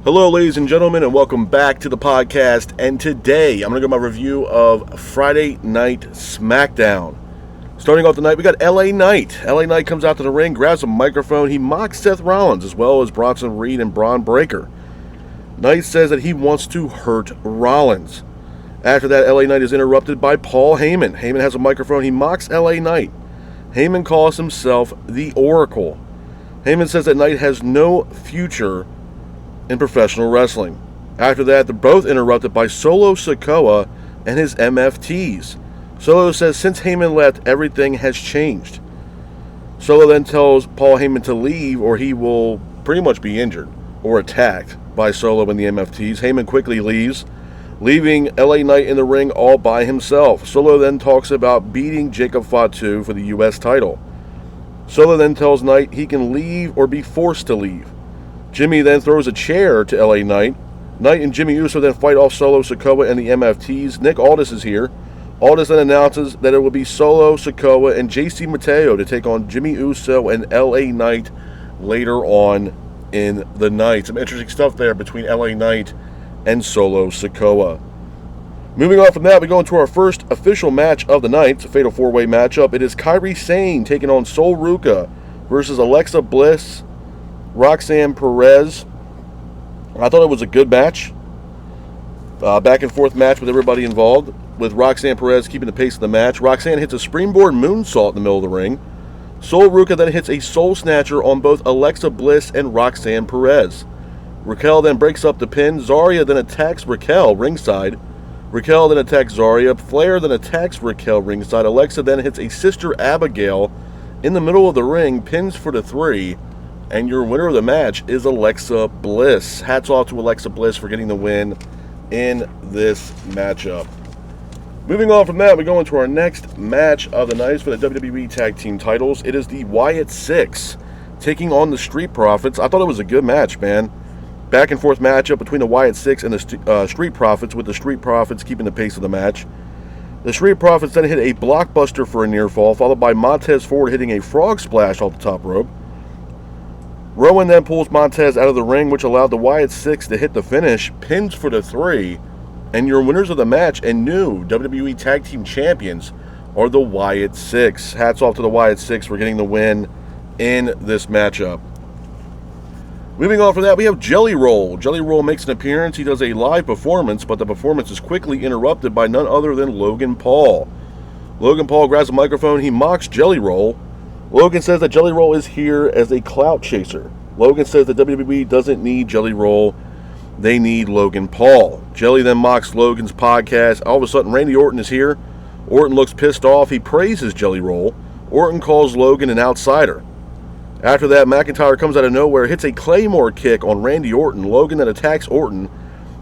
Hello, ladies and gentlemen, and welcome back to the podcast. And today, I'm going to go my review of Friday Night Smackdown. Starting off the night, we got LA Knight. LA Knight comes out to the ring, grabs a microphone. He mocks Seth Rollins, as well as Bronson Reed and Braun Breaker. Knight says that he wants to hurt Rollins. After that, LA Knight is interrupted by Paul Heyman. Heyman has a microphone. He mocks LA Knight. Heyman calls himself the Oracle. Heyman says that Knight has no future in professional wrestling. After that, they're both interrupted by Solo Sikoa and his MFTs. Solo says since Heyman left, everything has changed. Solo then tells Paul Heyman to leave or he will pretty much be injured or attacked by Solo and the MFTs. Heyman quickly leaves, leaving LA Knight in the ring all by himself. Solo then talks about beating Jacob Fatu for the US title. Solo then tells Knight he can leave or be forced to leave. Jimmy then throws a chair to LA Knight. Knight and Jimmy Uso then fight off Solo Sikoa and the MFTs. Nick Aldis is here. Aldis then announces that it will be Solo Sikoa and JC Mateo to take on Jimmy Uso and LA Knight later on in the night. Some interesting stuff there between LA Knight and Solo Sikoa. Moving on from that, we go into our first official match of the night. It's a fatal four-way matchup. It is Kairi Sane taking on Sol Ruca versus Alexa Bliss, Roxanne Perez. I thought it was a good match. Back and forth match with everybody involved, with Roxanne Perez keeping the pace of the match. Roxanne hits a springboard moonsault in the middle of the ring. Sol Ruca then hits a soul snatcher on both Alexa Bliss and Roxanne Perez. Raquel then breaks up the pin. Zarya then attacks Raquel ringside. Raquel then attacks Zarya. Flair then attacks Raquel ringside. Alexa then hits a Sister Abigail in the middle of the ring, pins for the 3. And your winner of the match is Alexa Bliss. Hats off to Alexa Bliss for getting the win in this matchup. Moving on from that, we go into our next match of the night for the WWE Tag Team titles. It is the Wyatt Six taking on the Street Profits. I thought it was a good match, man. Back and forth matchup between the Wyatt Six and the Street Profits, with the Street Profits keeping the pace of the match. The Street Profits then hit a blockbuster for a near fall, followed by Montez Ford hitting a frog splash off the top rope. Rowan then pulls Montez out of the ring, which allowed the Wyatt Six to hit the finish, pins for the 3, and your winners of the match and new WWE Tag Team Champions are the Wyatt Six. Hats off to the Wyatt Six for getting the win in this matchup. Moving on from that, we have Jelly Roll. Jelly Roll makes an appearance. He does a live performance, but the performance is quickly interrupted by none other than Logan Paul. Logan Paul grabs a microphone. He mocks Jelly Roll. Logan says that Jelly Roll is here as a clout chaser. Logan says that WWE doesn't need Jelly Roll. They need Logan Paul. Jelly then mocks Logan's podcast. All of a sudden, Randy Orton is here. Orton looks pissed off. He praises Jelly Roll. Orton calls Logan an outsider. After that, McIntyre comes out of nowhere, hits a Claymore kick on Randy Orton. Logan then attacks Orton.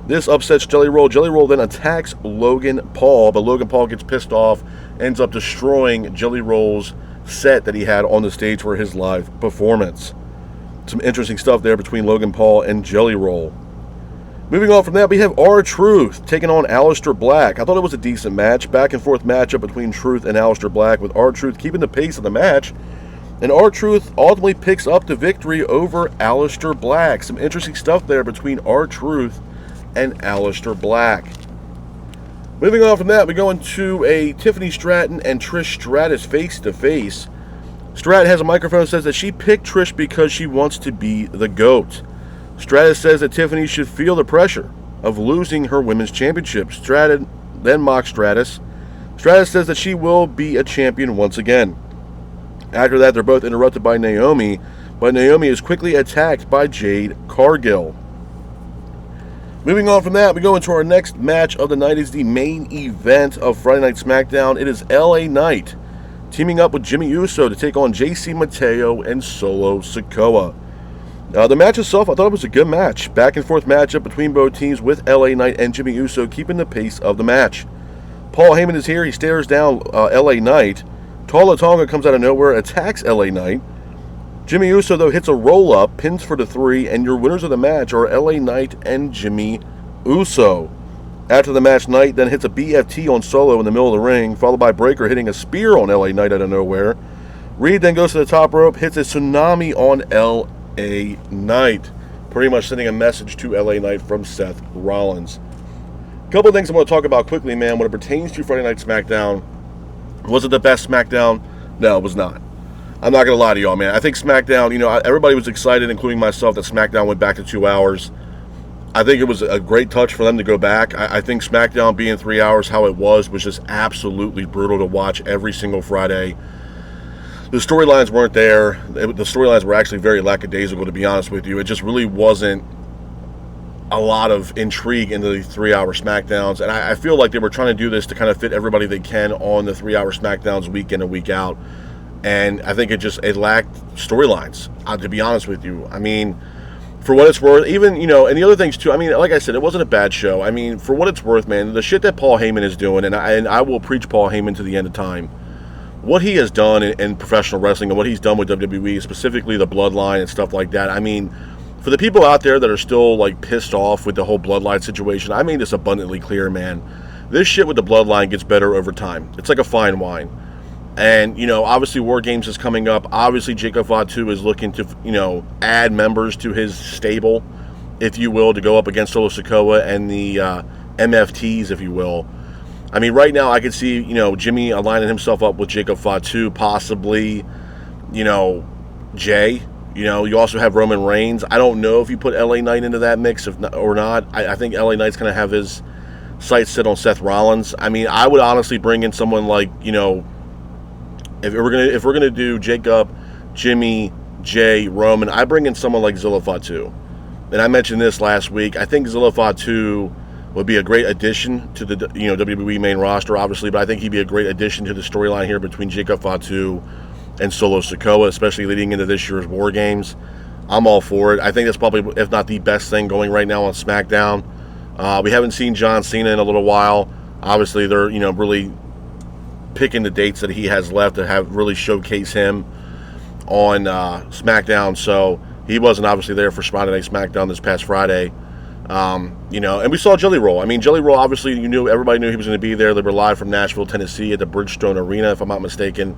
This upsets Jelly Roll. Jelly Roll then attacks Logan Paul, but Logan Paul gets pissed off, ends up destroying Jelly Roll's set that he had on the stage for his live performance. Some interesting stuff there between Logan Paul and Jelly Roll. Moving on from that, we have R-Truth taking on Aleister Black. I thought it was a decent match. Back and forth matchup between Truth and Aleister Black, with R-Truth keeping the pace of the match. And R-Truth ultimately picks up the victory over Aleister Black. Some interesting stuff there between R-Truth and Aleister Black. Moving on from that, we go into a Tiffany Stratton and Trish Stratus face-to-face. Stratton has a microphone and says that she picked Trish because she wants to be the GOAT. Stratus says that Tiffany should feel the pressure of losing her women's championship. Stratton then mocks Stratus. Stratus says that she will be a champion once again. After that, they're both interrupted by Naomi, but Naomi is quickly attacked by Jade Cargill. Moving on from that, we go into our next match of the night. Is the main event of Friday Night Smackdown. It is LA Knight teaming up with Jimmy Uso to take on JC Mateo and Solo Sikoa. The match itself, I thought it was a good match. Back and forth matchup between both teams, with LA Knight and Jimmy Uso keeping the pace of the match. Paul Heyman is here. He stares down LA Knight. Tala Tonga comes out of nowhere, attacks LA Knight. Jimmy Uso, though, hits a roll-up, pins for the 3, and your winners of the match are LA Knight and Jimmy Uso. After the match, Knight then hits a BFT on Solo in the middle of the ring, followed by Breaker hitting a spear on LA Knight out of nowhere. Reed then goes to the top rope, hits a tsunami on LA Knight. pretty much sending a message to LA Knight from Seth Rollins. A couple of things I want to talk about quickly, man, when it pertains to Friday Night SmackDown. Was it the best SmackDown? No, it was not. I'm not going to lie to y'all, man. I think SmackDown, everybody was excited, including myself, that SmackDown went back to 2 hours. I think it was a great touch for them to go back. I think SmackDown being 3 hours how it was just absolutely brutal to watch every single Friday. The storylines weren't there. The storylines were actually very lackadaisical, to be honest with you. It just really wasn't a lot of intrigue into the 3-hour SmackDowns. And I feel like they were trying to do this to kind of fit everybody they can on the 3-hour SmackDowns week in and week out. And I think it lacked storylines, to be honest with you. I mean, for what it's worth, even, and the other things too, I mean, like I said, it wasn't a bad show. I mean, for what it's worth, man, the shit that Paul Heyman is doing, and I will preach Paul Heyman to the end of time, what he has done in professional wrestling and what he's done with WWE, specifically the Bloodline and stuff like that, I mean, for the people out there that are still, like, pissed off with the whole Bloodline situation, I made this abundantly clear, man. This shit with the Bloodline gets better over time. It's like a fine wine. And, obviously War Games is coming up. Obviously Jacob Fatu is looking to, add members to his stable, if you will, to go up against Solo Sikoa and the MFTs, if you will. I mean, right now I could see, Jimmy aligning himself up with Jacob Fatu, possibly, Jay. You also have Roman Reigns. I don't know if you put LA Knight into that mix or not. I think LA Knight's going to have his sights set on Seth Rollins. I mean, I would honestly bring in someone like, if we're gonna do Jacob, Jimmy, Jay, Roman, I bring in someone like Zilla Fatu. And I mentioned this last week. I think Zilla Fatu would be a great addition to the WWE main roster, obviously, but I think he'd be a great addition to the storyline here between Jacob Fatu and Solo Sikoa, especially leading into this year's War Games. I'm all for it. I think that's probably, if not the best thing going right now on SmackDown. We haven't seen John Cena in a little while. Obviously, they're really picking the dates that he has left to have really showcase him on SmackDown. So he wasn't obviously there for Friday Night SmackDown this past Friday. And we saw Jelly Roll. I mean, Jelly Roll, obviously, everybody knew he was going to be there. They were live from Nashville, Tennessee at the Bridgestone Arena, if I'm not mistaken.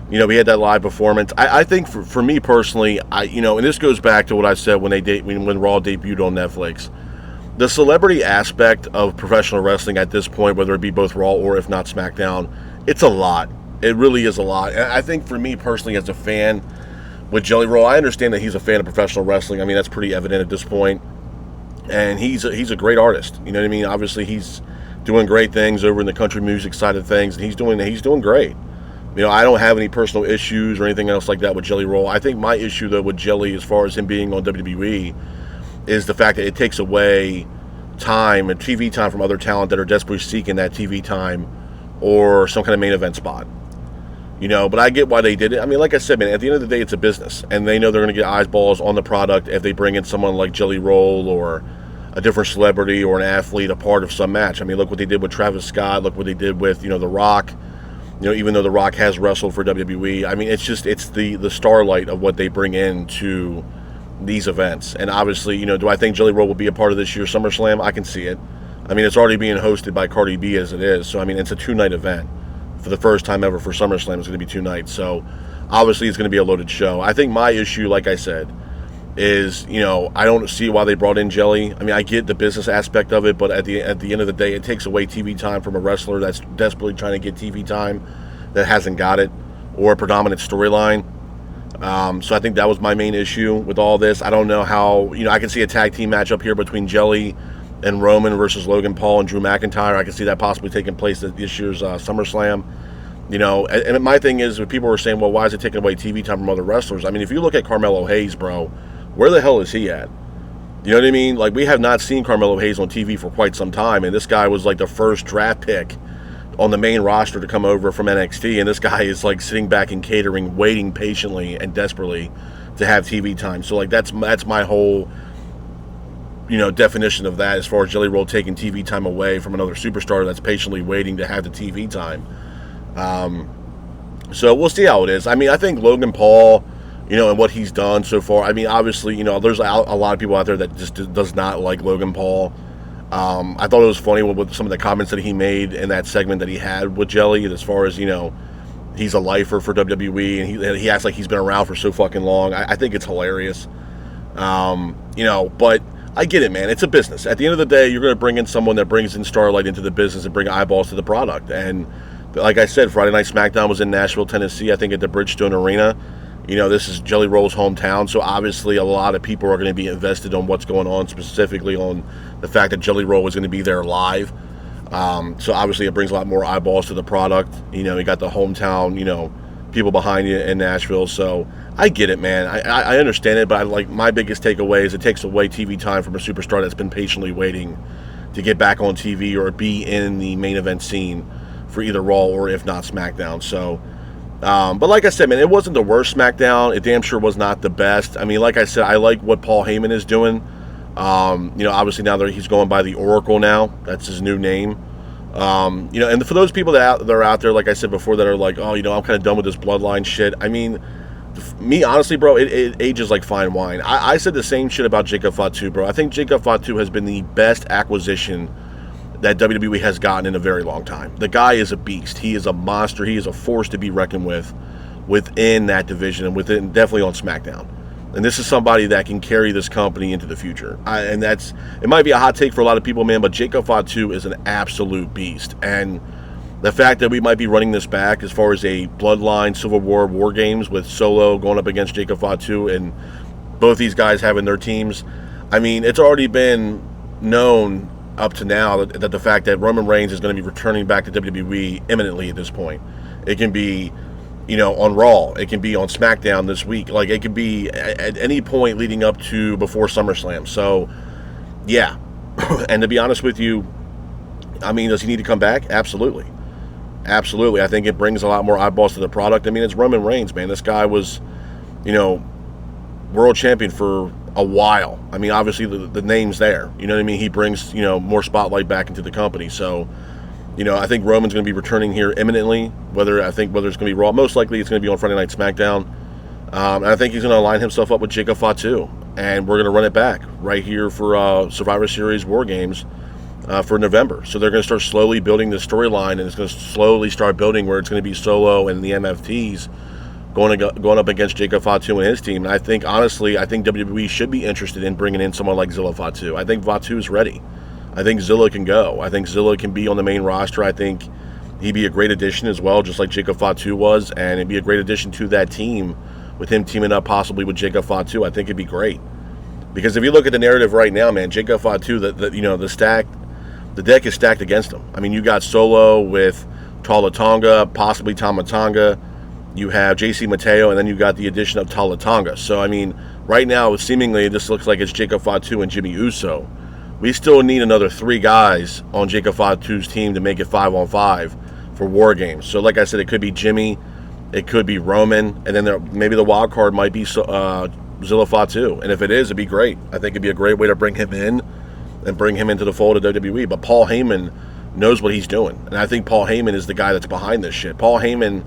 We had that live performance. I think for me personally, and this goes back to what I said when Raw debuted on Netflix. The celebrity aspect of professional wrestling at this point, whether it be both Raw or if not SmackDown, it's a lot. It really is a lot. And I think for me personally as a fan with Jelly Roll, I understand that he's a fan of professional wrestling. I mean, that's pretty evident at this point. And he's a great artist. You know what I mean? Obviously, he's doing great things over in the country music side of things, and he's doing great. I don't have any personal issues or anything else like that with Jelly Roll. I think my issue, though, with Jelly, as far as him being on WWE, is the fact that it takes away time and TV time from other talent that are desperately seeking that TV time or some kind of main event spot. But I get why they did it. I mean, like I said, man, at the end of the day, it's a business, and they know they're going to get eyeballs on the product if they bring in someone like Jelly Roll or a different celebrity or an athlete a part of some match. I mean, look what they did with Travis Scott. Look what they did with, The Rock. Even though The Rock has wrestled for WWE. I mean, it's the starlight of what they bring into these events. And obviously, do I think Jelly Roll will be a part of this year's SummerSlam? I can see it. I mean, it's already being hosted by Cardi B as it is. So, I mean, it's a 2-night event. For the first time ever for SummerSlam, it's going to be 2 nights. So, obviously, it's going to be a loaded show. I think my issue, like I said, is, I don't see why they brought in Jelly. I mean, I get the business aspect of it, but at the end of the day, it takes away TV time from a wrestler that's desperately trying to get TV time that hasn't got it, or a predominant storyline. So I think that was my main issue with all this. I don't know how, I can see a tag team match up here between Jelly and Roman versus Logan Paul and Drew McIntyre. I can see that possibly taking place at this year's SummerSlam. And my thing is, when people were saying, well, why is it taking away TV time from other wrestlers? I mean, if you look at Carmelo Hayes, bro, where the hell is he at? You know what I mean? Like, we have not seen Carmelo Hayes on TV for quite some time, and this guy was like the first draft pick on the main roster to come over from NXT, and this guy is like sitting back and catering, waiting patiently and desperately to have TV time. So, like, that's my whole definition of that, as far as Jelly Roll taking TV time away from another superstar that's patiently waiting to have the TV time. So we'll see how it is. I mean, I think Logan Paul, and what he's done so far. I mean, obviously, there's a lot of people out there that just does not like Logan Paul. I thought it was funny with some of the comments that he made in that segment that he had with Jelly, as far as, he's a lifer for WWE, and he acts like he's been around for so fucking long. I think it's hilarious. But I get it, man. It's a business. At the end of the day, you're going to bring in someone that brings in Starlight into the business and bring eyeballs to the product. And like I said, Friday Night SmackDown was in Nashville, Tennessee, I think at the Bridgestone Arena. This is Jelly Roll's hometown, so obviously a lot of people are going to be invested on what's going on, specifically on the fact that Jelly Roll was going to be there live. So obviously it brings a lot more eyeballs to the product. You got the hometown, people behind you in Nashville. So I get it, man. I understand it, but my biggest takeaway is it takes away TV time from a superstar that's been patiently waiting to get back on TV or be in the main event scene for either Raw or if not SmackDown. So, but like I said, man, it wasn't the worst SmackDown. It damn sure was not the best. I mean, like I said, I like what Paul Heyman is doing. Obviously now that he's going by the Oracle now, that's his new name. And for those people that are out there, like I said before, that are like, oh, I'm kind of done with this bloodline shit. I mean, me, honestly, bro, it ages like fine wine. I said the same shit about Jacob Fatu, bro. I think Jacob Fatu has been the best acquisition that WWE has gotten in a very long time. The guy is a beast. He is a monster. He is a force to be reckoned with within that division and definitely on SmackDown. And this is somebody that can carry this company into the future. It might be a hot take for a lot of people, man, but Jacob Fatu is an absolute beast. And the fact that we might be running this back as far as a Bloodline Civil War Games with Solo going up against Jacob Fatu and both these guys having their teams, I mean, it's already been known up to now that the fact that Roman Reigns is going to be returning back to WWE imminently at this point. It can be on Raw. It can be on SmackDown this week. Like, it can be at any point leading up to before SummerSlam. So, yeah. And to be honest with you, I mean, does he need to come back? Absolutely. Absolutely. I think it brings a lot more eyeballs to the product. I mean, it's Roman Reigns, man. This guy was, world champion for a while. I mean, obviously the name's there. You know what I mean? He brings, more spotlight back into the company. So, I think Roman's going to be returning here imminently. Whether it's going to be Raw, most likely it's going to be on Friday Night SmackDown. And I think he's going to align himself up with Jacob Fatu, and we're going to run it back right here for Survivor Series War Games for November. So they're going to start slowly building the storyline, and it's going to slowly start building where it's going to be Solo and the MFTs going up against Jacob Fatu and his team. And I think, honestly, WWE should be interested in bringing in someone like Zilla Fatu. I think Fatu's ready. I think Zilla can go. I think Zilla can be on the main roster. I think he'd be a great addition as well, just like Jacob Fatu was, and it'd be a great addition to that team with him teaming up possibly with Jacob Fatu. I think it'd be great. Because if you look at the narrative right now, man, Jacob Fatu, the deck is stacked against him. I mean, you got Solo with Tala Tonga, possibly Tama Tonga. You have JC Mateo, and then you got the addition of Tala Tonga. So, I mean, right now, seemingly, this looks like it's Jacob Fatu and Jimmy Uso. We still need another 3 guys on Jacob Fatu's team to make it 5-on-5 for War Games. So, like I said, it could be Jimmy, it could be Roman, and then maybe the wild card might be Zilla Fatu. And if it is, it'd be great. I think it'd be a great way to bring him in and bring him into the fold of WWE. But Paul Heyman knows what he's doing, and I think Paul Heyman is the guy that's behind this shit. Paul Heyman,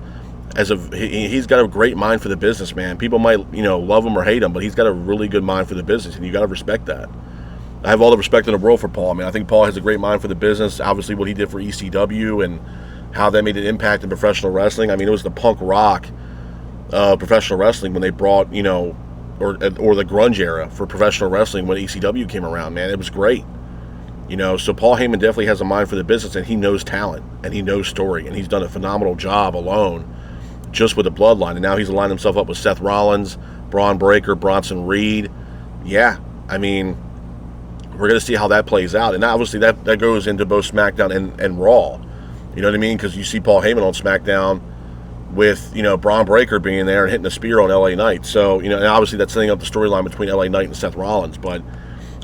he's got a great mind for the business, man. People might love him or hate him, but he's got a really good mind for the business, and you got to respect that. I have all the respect in the world for Paul. I mean, I think Paul has a great mind for the business. Obviously, what he did for ECW and how that made an impact in professional wrestling. I mean, it was the punk rock professional wrestling when they brought, or the grunge era for professional wrestling when ECW came around, man. It was great. So Paul Heyman definitely has a mind for the business, and he knows talent, and he knows story, and he's done a phenomenal job alone just with the bloodline. And now he's aligned himself up with Seth Rollins, Braun Breaker, Bronson Reed. Yeah, I mean, we're going to see how that plays out. And obviously that goes into both SmackDown and Raw. You know what I mean? Because you see Paul Heyman on SmackDown with, Braun Breaker being there and hitting a spear on LA Knight. So, and obviously that's setting up the storyline between LA Knight and Seth Rollins. But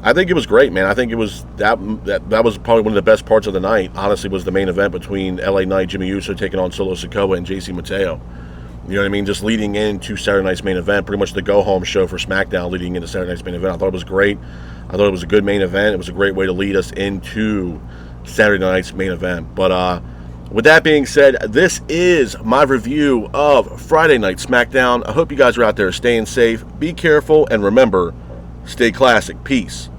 I think it was great, man. I think it was that was probably one of the best parts of the night, honestly, was the main event between LA Knight, Jimmy Uso taking on Solo Sikoa and JC Mateo. You know what I mean? Just leading into Saturday night's main event, pretty much the go-home show for SmackDown leading into Saturday night's main event. I thought it was great. I thought it was a good main event. It was a great way to lead us into Saturday night's main event. But with that being said, this is my review of Friday Night SmackDown. I hope you guys are out there staying safe. Be careful, and remember, stay classic. Peace.